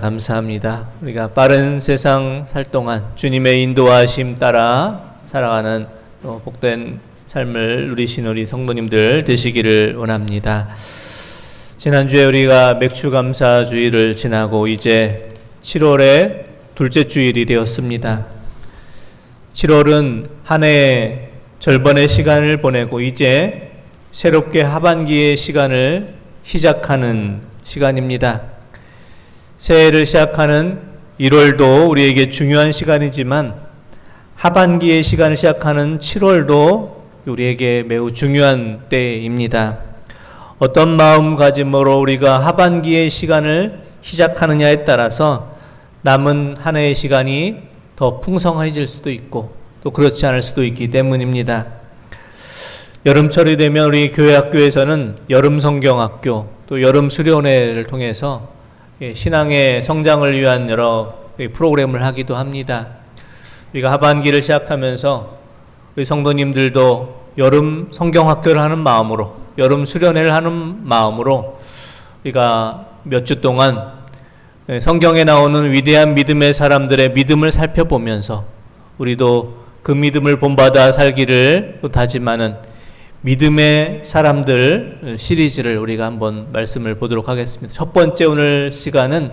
감사합니다. 우리가 빠른 세상 살 동안 주님의 인도하심 따라 살아가는 복된 삶을 누리신 우리 성도님들 되시기를 원합니다. 지난주에 우리가 맥주감사주일을 지나고 이제 7월의 둘째 주일이 되었습니다. 7월은 한 해의 절반의 시간을 보내고 이제 새롭게 하반기의 시간을 시작하는 시간입니다. 새해를 시작하는 1월도 우리에게 중요한 시간이지만 하반기의 시간을 시작하는 7월도 우리에게 매우 중요한 때입니다. 어떤 마음가짐으로 우리가 하반기의 시간을 시작하느냐에 따라서 남은 한 해의 시간이 더 풍성해질 수도 있고 또 그렇지 않을 수도 있기 때문입니다. 여름철이 되면 우리 교회 학교에서는 여름 성경학교 또 여름 수련회를 통해서 신앙의 성장을 위한 여러 프로그램을 하기도 합니다. 우리가 하반기를 시작하면서 우리 성도님들도 여름 성경학교를 하는 마음으로 여름 수련회를 하는 마음으로 우리가 몇 주 동안 성경에 나오는 위대한 믿음의 사람들의 믿음을 살펴보면서 우리도 그 믿음을 본받아 살기를 또 다짐하는 믿음의 사람들 시리즈를 우리가 한번 말씀을 보도록 하겠습니다. 첫 번째 오늘 시간은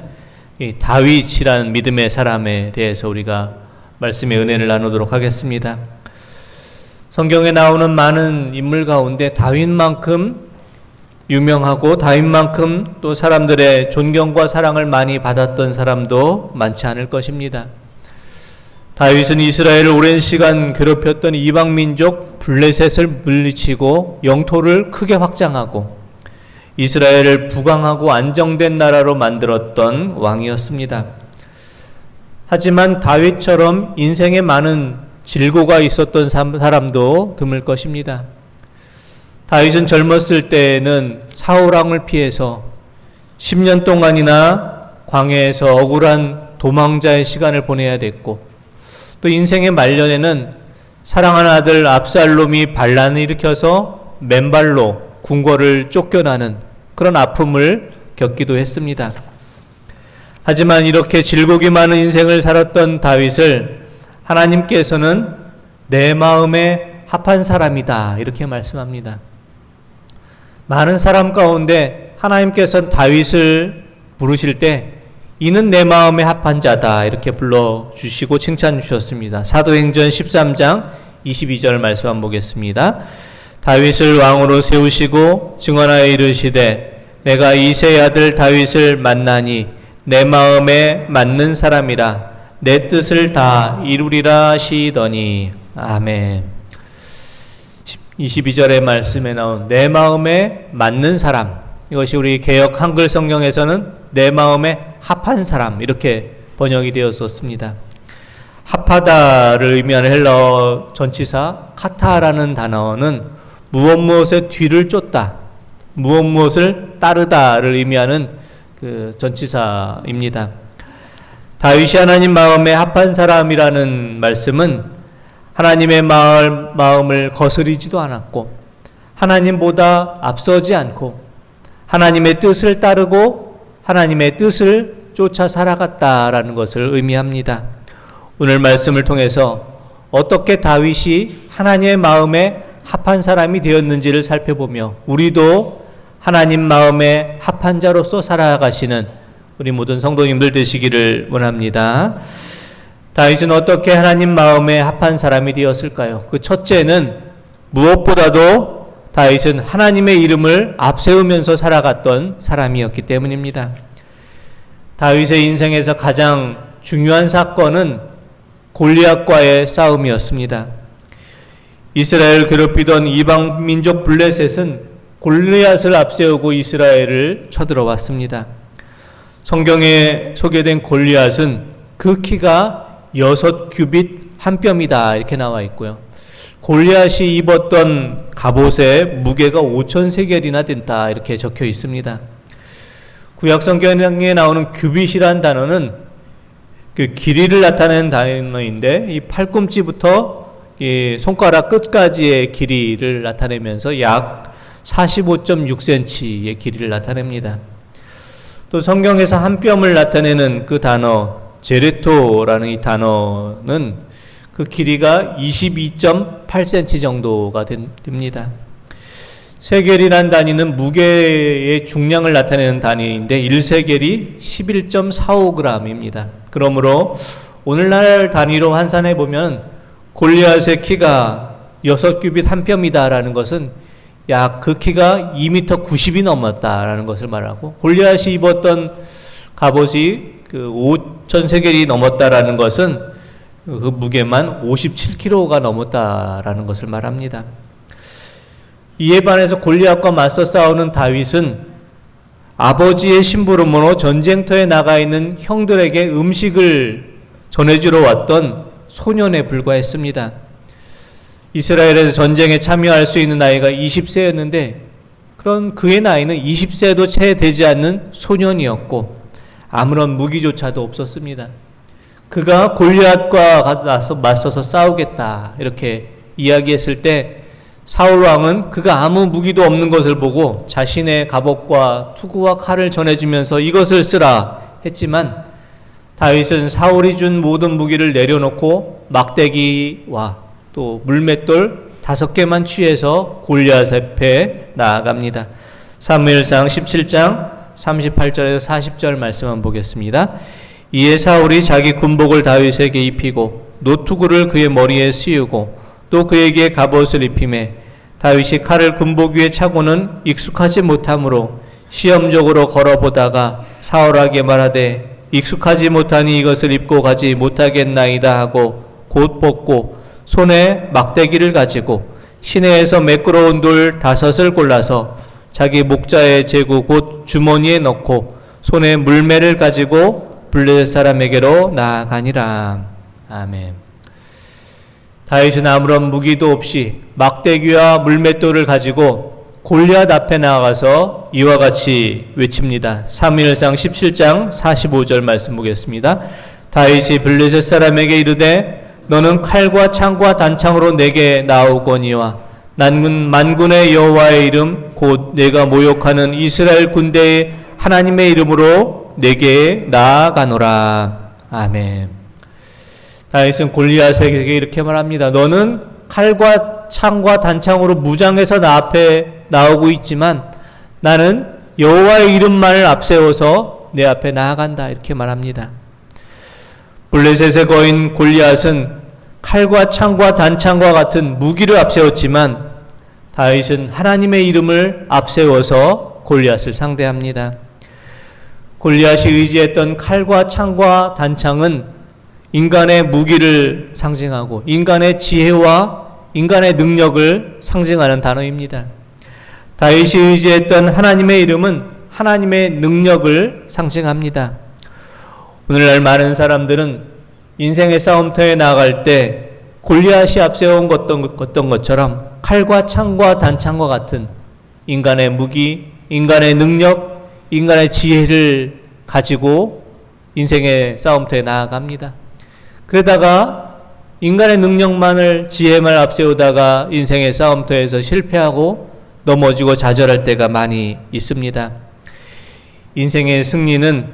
다윗이라는 믿음의 사람에 대해서 우리가 말씀의 은혜를 나누도록 하겠습니다. 성경에 나오는 많은 인물 가운데 다윗만큼 유명하고 다윗만큼 또 사람들의 존경과 사랑을 많이 받았던 사람도 많지 않을 것입니다. 다윗은 이스라엘을 오랜 시간 괴롭혔던 이방민족 블레셋을 물리치고 영토를 크게 확장하고 이스라엘을 부강하고 안정된 나라로 만들었던 왕이었습니다. 하지만 다윗처럼 인생에 많은 질고가 있었던 사람도 드물 것입니다. 다윗은 젊었을 때에는 사울왕을 피해서 10년 동안이나 광야에서 억울한 도망자의 시간을 보내야 됐고 또 인생의 말년에는 사랑하는 아들 압살롬이 반란을 일으켜서 맨발로 궁궐을 쫓겨나는 그런 아픔을 겪기도 했습니다. 하지만 이렇게 질곡이 많은 인생을 살았던 다윗을 하나님께서는 내 마음에 합한 사람이다 이렇게 말씀합니다. 많은 사람 가운데 하나님께서는 다윗을 부르실 때 이는 내 마음에 합한 자다 이렇게 불러주시고 칭찬 주셨습니다. 사도행전 13장 22절 말씀 한번 보겠습니다. 다윗을 왕으로 세우시고 증언하여 이르시되 내가 이새의 아들 다윗을 만나니 내 마음에 맞는 사람이라 내 뜻을 다 이루리라 하시더니 아멘. 22절의 말씀에 나온 내 마음에 맞는 사람, 이것이 우리 개역 한글 성경에서는 내 마음에 합한 사람 이렇게 번역이 되었었습니다. 합하다를 의미하는 헬라어 전치사 카타라는 단어는 무엇의 뒤를 쫓다, 무엇을 따르다를 의미하는 그 전치사입니다. 다윗이 하나님 마음에 합한 사람이라는 말씀은 하나님의 마음을 거스리지도 않았고 하나님보다 앞서지 않고 하나님의 뜻을 따르고 하나님의 뜻을 쫓아 살아갔다라는 것을 의미합니다. 오늘 말씀을 통해서 어떻게 다윗이 하나님의 마음에 합한 사람이 되었는지를 살펴보며 우리도 하나님 마음에 합한 자로서 살아가시는 우리 모든 성도님들 되시기를 원합니다. 다윗은 어떻게 하나님 마음에 합한 사람이 되었을까요? 그 첫째는 무엇보다도 다윗은 하나님의 이름을 앞세우면서 살아갔던 사람이었기 때문입니다. 다윗의 인생에서 가장 중요한 사건은 골리앗과의 싸움이었습니다. 이스라엘을 괴롭히던 이방 민족 블레셋은 골리앗을 앞세우고 이스라엘을 쳐들어왔습니다. 성경에 소개된 골리앗은 그 키가 6규빗 한 뼘이다 이렇게 나와 있고요. 골리앗이 입었던 갑옷의 무게가 5,000세겔이나 된다 이렇게 적혀 있습니다. 구약 성경에 나오는 규빗이란 단어는 그 길이를 나타내는 단어인데 이 팔꿈치부터 이 손가락 끝까지의 길이를 나타내면서 약 45.6cm의 길이를 나타냅니다. 또 또 성경에서 한 뼘을 나타내는 그 단어 제레토라는 이 단어는 그 길이가 22.8cm 정도가 됩니다. 세겔이란 단위는 무게의 중량을 나타내는 단위인데 1세겔이 11.45g입니다. 그러므로 오늘날 단위로 환산해 보면 골리앗의 키가 6규빗 한 뼘이다라는 것은 약 그 키가 2m 90이 넘었다라는 것을 말하고, 골리앗이 입었던 갑옷이 그 5,000세겔이 넘었다라는 것은 그 무게만 57kg가 넘었다라는 것을 말합니다. 이에 반해서 골리앗과 맞서 싸우는 다윗은 아버지의 심부름으로 전쟁터에 나가 있는 형들에게 음식을 전해주러 왔던 소년에 불과했습니다. 이스라엘에서 전쟁에 참여할 수 있는 나이가 20세였는데 그런 그의 나이는 20세도 채 되지 않는 소년이었고 아무런 무기조차도 없었습니다. 그가 골리앗과 맞서서 싸우겠다 이렇게 이야기했을 때 사울 왕은 그가 아무 무기도 없는 것을 보고 자신의 갑옷과 투구와 칼을 전해주면서 이것을 쓰라 했지만 다윗은 사울이 준 모든 무기를 내려놓고 막대기와 또 물맷돌 5개만 취해서 골리앗 앞에 나아갑니다. 사무엘상 17장 38절에서 40절 말씀만 보겠습니다. 이에 사울이 자기 군복을 다윗에게 입히고 노투구를 그의 머리에 씌우고 또 그에게 갑옷을 입히매 다윗이 칼을 군복 위에 차고는 익숙하지 못하므로 시험적으로 걸어보다가 사울에게 말하되 익숙하지 못하니 이것을 입고 가지 못하겠나이다 하고 곧 벗고 손에 막대기를 가지고 시내에서 매끄러운 돌 5을 골라서 자기 목자의 제구 곧 주머니에 넣고 손에 물매를 가지고 블레셋 사람에게로 나아가니라. 아멘. 다윗은 아무런 무기도 없이 막대기와 물맷돌을 가지고 골리앗 앞에 나아가서 이와 같이 외칩니다. 사무엘상 17장 45절 말씀 보겠습니다. 다윗이 블레셋 사람에게 이르되 너는 칼과 창과 단창으로 내게 나오거니와 만군의 여호와의 이름 곧 내가 모욕하는 이스라엘 군대의 하나님의 이름으로 내게 나아가노라. 아멘. 다윗은 골리앗에게 이렇게 말합니다. 너는 칼과 창과 단창으로 무장해서 나 앞에 나오고 있지만 나는 여호와의 이름만을 앞세워서 내 앞에 나아간다. 이렇게 말합니다. 블레셋의 거인 골리앗은 칼과 창과 단창과 같은 무기를 앞세웠지만 다윗은 하나님의 이름을 앞세워서 골리앗을 상대합니다. 골리앗이 의지했던 칼과 창과 단창은 인간의 무기를 상징하고 인간의 지혜와 인간의 능력을 상징하는 단어입니다. 다윗이 의지했던 하나님의 이름은 하나님의 능력을 상징합니다. 오늘날 많은 사람들은 인생의 싸움터에 나아갈 때 골리앗이 앞세운 어떤 것처럼 칼과 창과 단창과 같은 인간의 무기, 인간의 능력, 인간의 지혜를 가지고 인생의 싸움터에 나아갑니다. 그러다가 인간의 능력만을 지혜만 앞세우다가 인생의 싸움터에서 실패하고 넘어지고 좌절할 때가 많이 있습니다. 인생의 승리는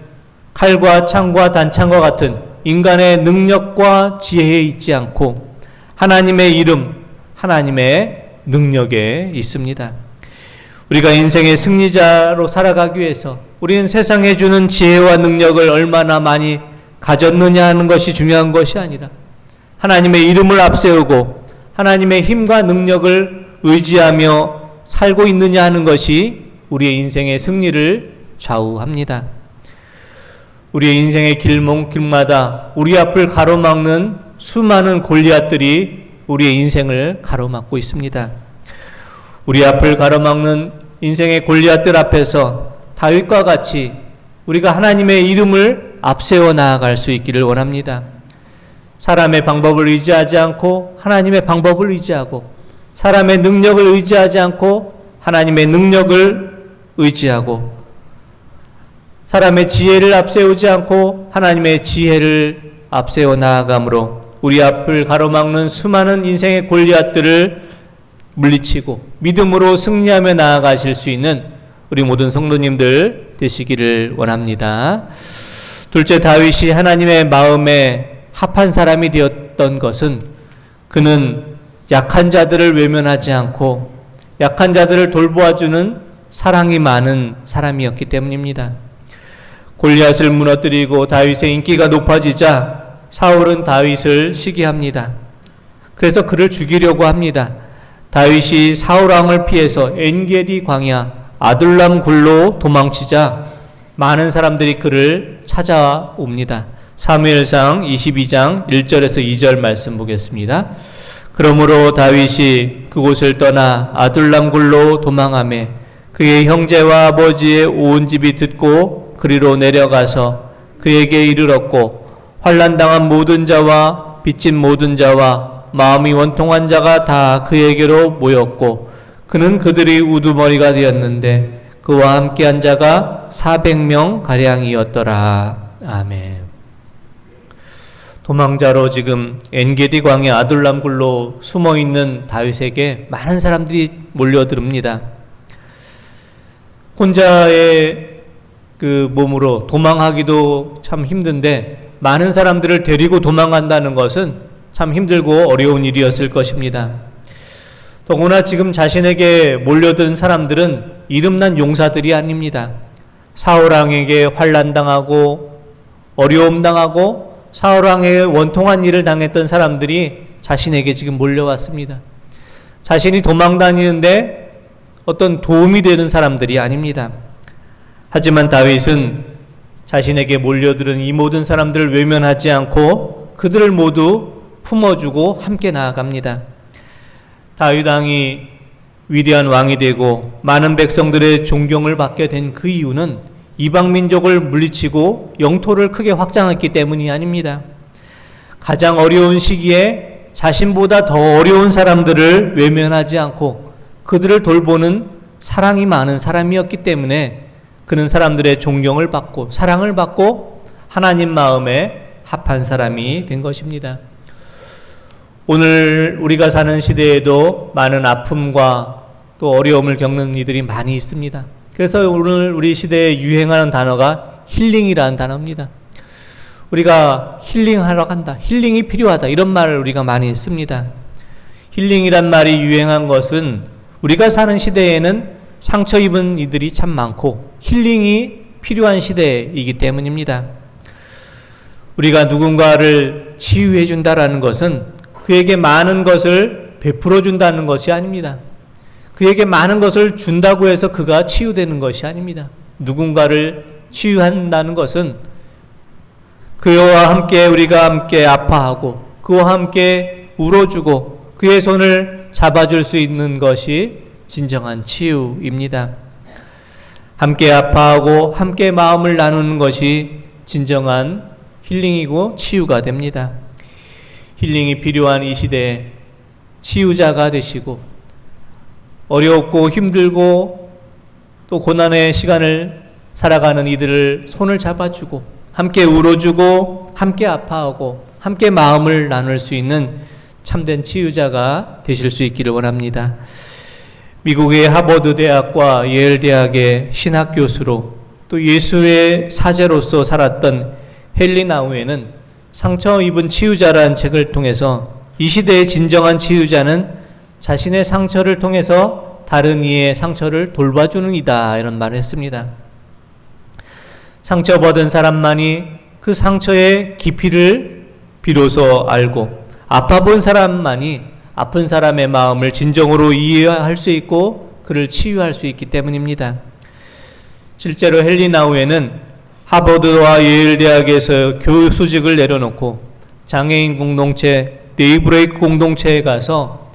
칼과 창과 단창과 같은 인간의 능력과 지혜에 있지 않고 하나님의 이름, 하나님의 능력에 있습니다. 우리가 인생의 승리자로 살아가기 위해서 우리는 세상에 주는 지혜와 능력을 얼마나 많이 가졌느냐 하는 것이 중요한 것이 아니라 하나님의 이름을 앞세우고 하나님의 힘과 능력을 의지하며 살고 있느냐 하는 것이 우리의 인생의 승리를 좌우합니다. 우리의 인생의 길마다 우리 앞을 가로막는 수많은 골리앗들이 우리의 인생을 가로막고 있습니다. 우리 앞을 가로막는 인생의 골리앗들 앞에서 다윗과 같이 우리가 하나님의 이름을 앞세워 나아갈 수 있기를 원합니다. 사람의 방법을 의지하지 않고 하나님의 방법을 의지하고 사람의 능력을 의지하지 않고 하나님의 능력을 의지하고 사람의 지혜를 앞세우지 않고 하나님의 지혜를 앞세워 나아감으로 우리 앞을 가로막는 수많은 인생의 골리앗들을 물리치고 믿음으로 승리하며 나아가실 수 있는 우리 모든 성도님들 되시기를 원합니다. 둘째, 다윗이 하나님의 마음에 합한 사람이 되었던 것은 그는 약한 자들을 외면하지 않고 약한 자들을 돌보아주는 사랑이 많은 사람이었기 때문입니다. 골리앗을 무너뜨리고 다윗의 인기가 높아지자 사울은 다윗을 시기합니다. 그래서 그를 죽이려고 합니다. 다윗이 사울 왕을 피해서 엔게디 광야 아둘람 굴로 도망치자 많은 사람들이 그를 찾아옵니다. 사무엘상 22장 1절에서 2절 말씀 보겠습니다. 그러므로 다윗이 그곳을 떠나 아둘람 굴로 도망하매 그의 형제와 아버지의 온 집이 듣고 그리로 내려가서 그에게 이르렀고 환난당한 모든 자와 빚진 모든 자와 마음이 원통한 자가 다 그에게로 모였고 그는 그들이 우두머리가 되었는데 그와 함께한 자가 400명 가량이었더라. 아멘. 도망자로 지금 엔게디 광야 아둘람 굴로 숨어 있는 다윗에게 많은 사람들이 몰려듭니다. 혼자의 그 몸으로 도망하기도 참 힘든데 많은 사람들을 데리고 도망간다는 것은 참 힘들고 어려운 일이었을 것입니다. 더구나 지금 자신에게 몰려든 사람들은 이름난 용사들이 아닙니다. 사울왕에게 환난당하고 어려움당하고 사울왕에게 원통한 일을 당했던 사람들이 자신에게 지금 몰려왔습니다. 자신이 도망다니는데 어떤 도움이 되는 사람들이 아닙니다. 하지만 다윗은 자신에게 몰려들은 이 모든 사람들을 외면하지 않고 그들을 모두 품어주고 함께 나아갑니다. 다윗 왕이 위대한 왕이 되고 많은 백성들의 존경을 받게 된 그 이유는 이방 민족을 물리치고 영토를 크게 확장했기 때문이 아닙니다. 가장 어려운 시기에 자신보다 더 어려운 사람들을 외면하지 않고 그들을 돌보는 사랑이 많은 사람이었기 때문에 그는 사람들의 존경을 받고 사랑을 받고 하나님 마음에 합한 사람이 된 것입니다. 오늘 우리가 사는 시대에도 많은 아픔과 또 어려움을 겪는 이들이 많이 있습니다. 그래서 오늘 우리 시대에 유행하는 단어가 힐링이라는 단어입니다. 우리가 힐링하러 간다, 힐링이 필요하다, 이런 말을 우리가 많이 씁니다. 힐링이란 말이 유행한 것은 우리가 사는 시대에는 상처 입은 이들이 참 많고 힐링이 필요한 시대이기 때문입니다. 우리가 누군가를 치유해 준다라는 것은 그에게 많은 것을 베풀어 준다는 것이 아닙니다. 그에게 많은 것을 준다고 해서 그가 치유되는 것이 아닙니다. 누군가를 치유한다는 것은 그와 함께 우리가 함께 아파하고 그와 함께 울어주고 그의 손을 잡아줄 수 있는 것이 진정한 치유입니다. 함께 아파하고 함께 마음을 나누는 것이 진정한 힐링이고 치유가 됩니다. 힐링이 필요한 이 시대에 치유자가 되시고 어렵고 힘들고 또 고난의 시간을 살아가는 이들을 손을 잡아주고 함께 울어주고 함께 아파하고 함께 마음을 나눌 수 있는 참된 치유자가 되실 수 있기를 원합니다. 미국의 하버드 대학과 예일 대학의 신학 교수로 또 예수의 사제로서 살았던 헨리 나우에는 상처 입은 치유자라는 책을 통해서 이 시대의 진정한 치유자는 자신의 상처를 통해서 다른 이의 상처를 돌봐주는 이다, 이런 말을 했습니다. 상처받은 사람만이 그 상처의 깊이를 비로소 알고 아파본 사람만이 아픈 사람의 마음을 진정으로 이해할 수 있고 그를 치유할 수 있기 때문입니다. 실제로 헨리 나우에는 하버드와 예일 대학에서 교수직을 내려놓고 장애인 공동체 데이브레이크 공동체에 가서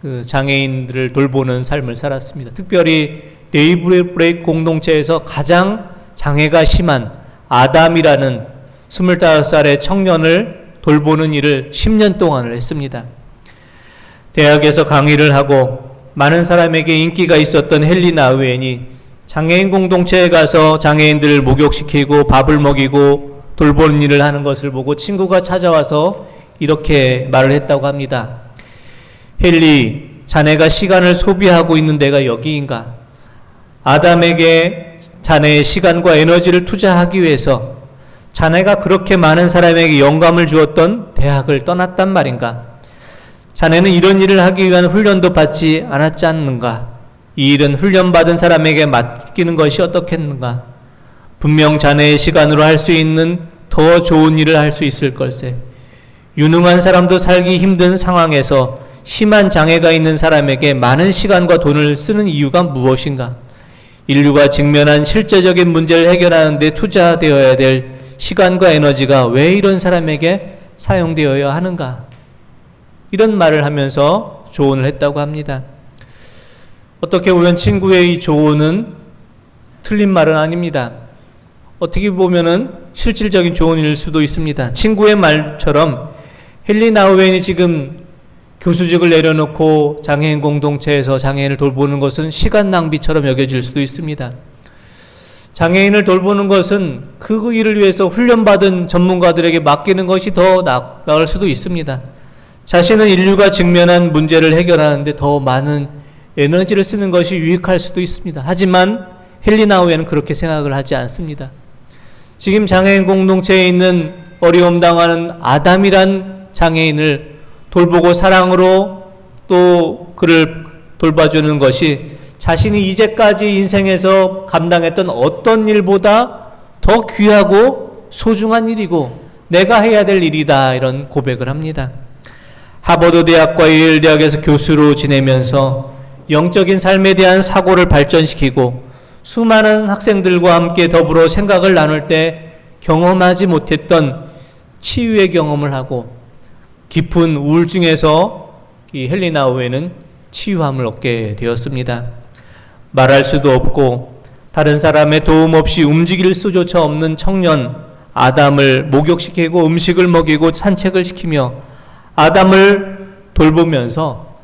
그 장애인들을 돌보는 삶을 살았습니다. 특별히 데이브레이크 공동체에서 가장 장애가 심한 아담이라는 25살의 청년을 돌보는 일을 10년 동안을 했습니다. 대학에서 강의를 하고 많은 사람에게 인기가 있었던 헨리 나우엔이 장애인 공동체에 가서 장애인들을 목욕시키고 밥을 먹이고 돌보는 일을 하는 것을 보고 친구가 찾아와서 이렇게 말을 했다고 합니다. 헨리, 자네가 시간을 소비하고 있는 데가 여기인가? 아담에게 자네의 시간과 에너지를 투자하기 위해서 자네가 그렇게 많은 사람에게 영감을 주었던 대학을 떠났단 말인가? 자네는 이런 일을 하기 위한 훈련도 받지 않았지 않는가? 이 일은 훈련받은 사람에게 맡기는 것이 어떻겠는가? 분명 자네의 시간으로 할 수 있는 더 좋은 일을 할 수 있을 걸세. 유능한 사람도 살기 힘든 상황에서 심한 장애가 있는 사람에게 많은 시간과 돈을 쓰는 이유가 무엇인가? 인류가 직면한 실제적인 문제를 해결하는 데 투자되어야 될 시간과 에너지가 왜 이런 사람에게 사용되어야 하는가? 이런 말을 하면서 조언을 했다고 합니다. 어떻게 보면 친구의 이 조언은 틀린 말은 아닙니다. 어떻게 보면은 실질적인 조언일 수도 있습니다. 친구의 말처럼 헨리 나우엔이 지금 교수직을 내려놓고 장애인 공동체에서 장애인을 돌보는 것은 시간 낭비처럼 여겨질 수도 있습니다. 장애인을 돌보는 것은 그 일을 위해서 훈련받은 전문가들에게 맡기는 것이 더 나을 수도 있습니다. 자신은 인류가 직면한 문제를 해결하는데 더 많은 에너지를 쓰는 것이 유익할 수도 있습니다. 하지만 헨리 나우엔은 그렇게 생각을 하지 않습니다. 지금 장애인 공동체에 있는 어려움 당하는 아담이란 장애인을 돌보고 사랑으로 또 그를 돌봐주는 것이 자신이 이제까지 인생에서 감당했던 어떤 일보다 더 귀하고 소중한 일이고 내가 해야 될 일이다, 이런 고백을 합니다. 하버드 대학과 예일 대학에서 교수로 지내면서 영적인 삶에 대한 사고를 발전시키고 수많은 학생들과 함께 더불어 생각을 나눌 때 경험하지 못했던 치유의 경험을 하고 깊은 우울증에서 이 헨리 나우엔은 치유함을 얻게 되었습니다. 말할 수도 없고 다른 사람의 도움 없이 움직일 수조차 없는 청년 아담을 목욕시키고 음식을 먹이고 산책을 시키며 아담을 돌보면서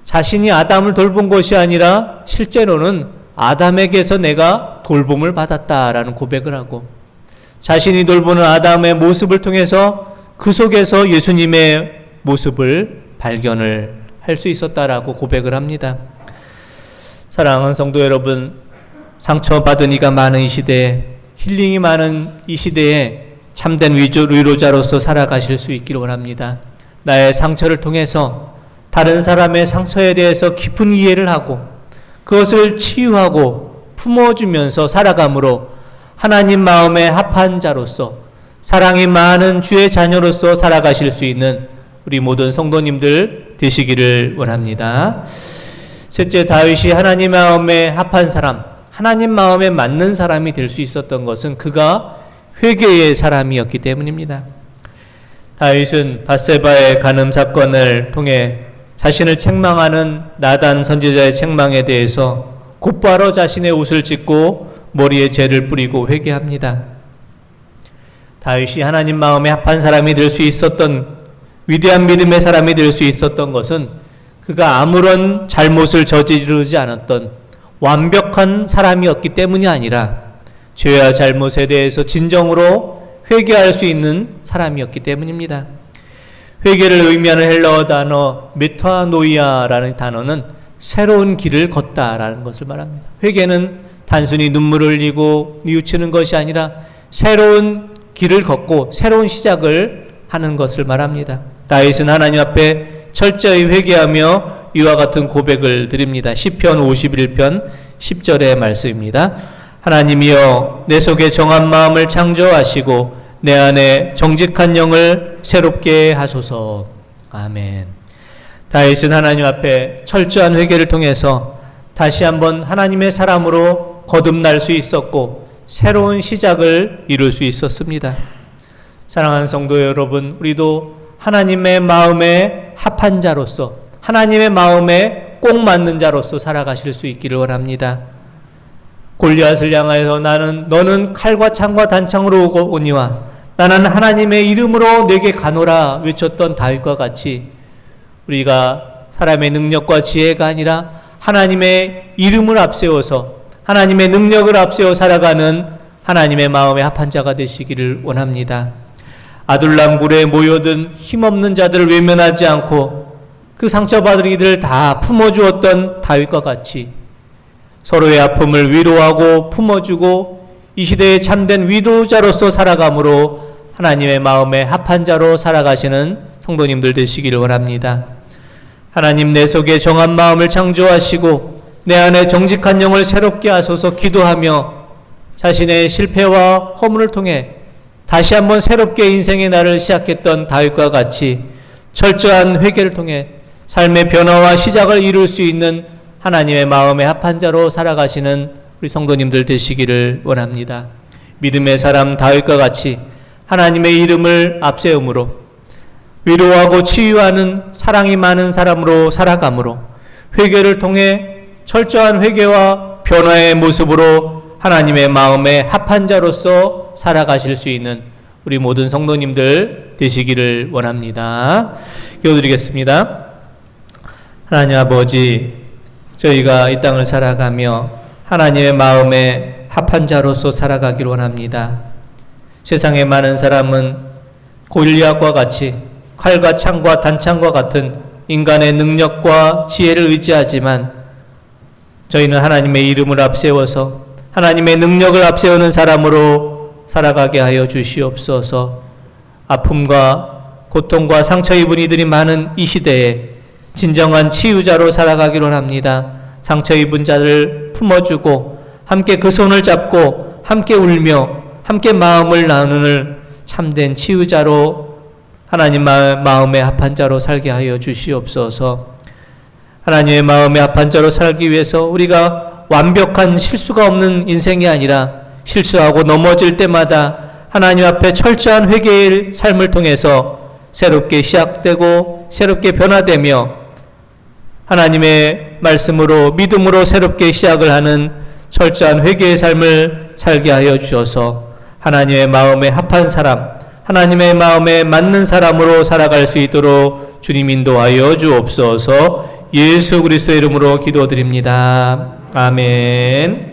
자신이 아담을 돌본 것이 아니라 실제로는 아담에게서 내가 돌봄을 받았다라는 고백을 하고 자신이 돌보는 아담의 모습을 통해서 그 속에서 예수님의 모습을 발견을 할 수 있었다라고 고백을 합니다. 사랑하는 성도 여러분, 상처받은 이가 많은 이 시대에, 힐링이 많은 이 시대에 참된 위로자로서 살아가실 수 있기를 원합니다. 나의 상처를 통해서 다른 사람의 상처에 대해서 깊은 이해를 하고 그것을 치유하고 품어주면서 살아감으로 하나님 마음에 합한 자로서 사랑이 많은 주의 자녀로서 살아가실 수 있는 우리 모든 성도님들 되시기를 원합니다. 셋째, 다윗이 하나님 마음에 합한 사람, 하나님 마음에 맞는 사람이 될 수 있었던 것은 그가 회개의 사람이었기 때문입니다. 다윗은 밧세바의 간음 사건을 통해 자신을 책망하는 나단 선지자의 책망에 대해서 곧바로 자신의 옷을 찢고 머리에 재를 뿌리고 회개합니다. 다윗이 하나님 마음에 합한 사람이 될 수 있었던, 위대한 믿음의 사람이 될 수 있었던 것은 그가 아무런 잘못을 저지르지 않았던 완벽한 사람이었기 때문이 아니라 죄와 잘못에 대해서 진정으로 회개할 수 있는 사람이었기 때문입니다. 회개를 의미하는 헬라어 단어 메타노이아라는 단어는 새로운 길을 걷다라는 것을 말합니다. 회개는 단순히 눈물을 흘리고 뉘우치는 것이 아니라 새로운 길을 걷고 새로운 시작을 하는 것을 말합니다. 다윗은 하나님 앞에 철저히 회개하며 이와 같은 고백을 드립니다. 시편 51편 10절의 말씀입니다. 하나님이여, 내 속에 정한 마음을 창조하시고 내 안에 정직한 영을 새롭게 하소서. 아멘. 다윗은 하나님 앞에 철저한 회개를 통해서 다시 한번 하나님의 사람으로 거듭날 수 있었고 새로운 시작을 이룰 수 있었습니다. 사랑하는 성도 여러분, 우리도 하나님의 마음에 합한 자로서, 하나님의 마음에 꼭 맞는 자로서 살아가실 수 있기를 원합니다. 골리앗을 향하여서 너는 칼과 창과 단창으로 오니와 나는 하나님의 이름으로 내게 가노라 외쳤던 다윗과 같이 우리가 사람의 능력과 지혜가 아니라 하나님의 이름을 앞세워서 하나님의 능력을 앞세워 살아가는 하나님의 마음에 합한 자가 되시기를 원합니다. 아둘람 굴에 모여든 힘없는 자들을 외면하지 않고 그 상처받은 이들을 다 품어주었던 다윗과 같이 서로의 아픔을 위로하고 품어주고 이 시대의 참된 위로자로서 살아감으로 하나님의 마음에 합한 자로 살아가시는 성도님들 되시기를 원합니다. 하나님, 내 속에 정한 마음을 창조하시고 내 안에 정직한 영을 새롭게 하소서 기도하며 자신의 실패와 허물을 통해 다시 한번 새롭게 인생의 날을 시작했던 다윗과 같이 철저한 회개를 통해 삶의 변화와 시작을 이룰 수 있는 하나님의 마음에 합한 자로 살아가시는 우리 성도님들 되시기를 원합니다. 믿음의 사람 다윗과 같이 하나님의 이름을 앞세움으로 위로하고 치유하는 사랑이 많은 사람으로 살아감으로 회개를 통해 철저한 회개와 변화의 모습으로 하나님의 마음에 합한 자로서 살아가실 수 있는 우리 모든 성도님들 되시기를 원합니다. 기도드리겠습니다. 하나님 아버지, 저희가 이 땅을 살아가며 하나님의 마음에 합한 자로서 살아가길 원합니다. 세상에 많은 사람은 골리앗과 같이 칼과 창과 단창과 같은 인간의 능력과 지혜를 의지하지만 저희는 하나님의 이름을 앞세워서 하나님의 능력을 앞세우는 사람으로 살아가게 하여 주시옵소서. 아픔과 고통과 상처 입은 이들이 많은 이 시대에 진정한 치유자로 살아가기로 합니다. 상처 입은 자를 품어주고 함께 그 손을 잡고 함께 울며 함께 마음을 나누는 참된 치유자로 하나님 마음에 합한 자로 살게 하여 주시옵소서. 하나님의 마음에 합한 자로 살기 위해서 우리가 완벽한 실수가 없는 인생이 아니라 실수하고 넘어질 때마다 하나님 앞에 철저한 회개의 삶을 통해서 새롭게 시작되고 새롭게 변화되며 하나님의 말씀으로 믿음으로 새롭게 시작을 하는 철저한 회개의 삶을 살게 하여 주셔서 하나님의 마음에 합한 사람, 하나님의 마음에 맞는 사람으로 살아갈 수 있도록 주님 인도하여 주옵소서. 예수 그리스도의 이름으로 기도드립니다. 아멘.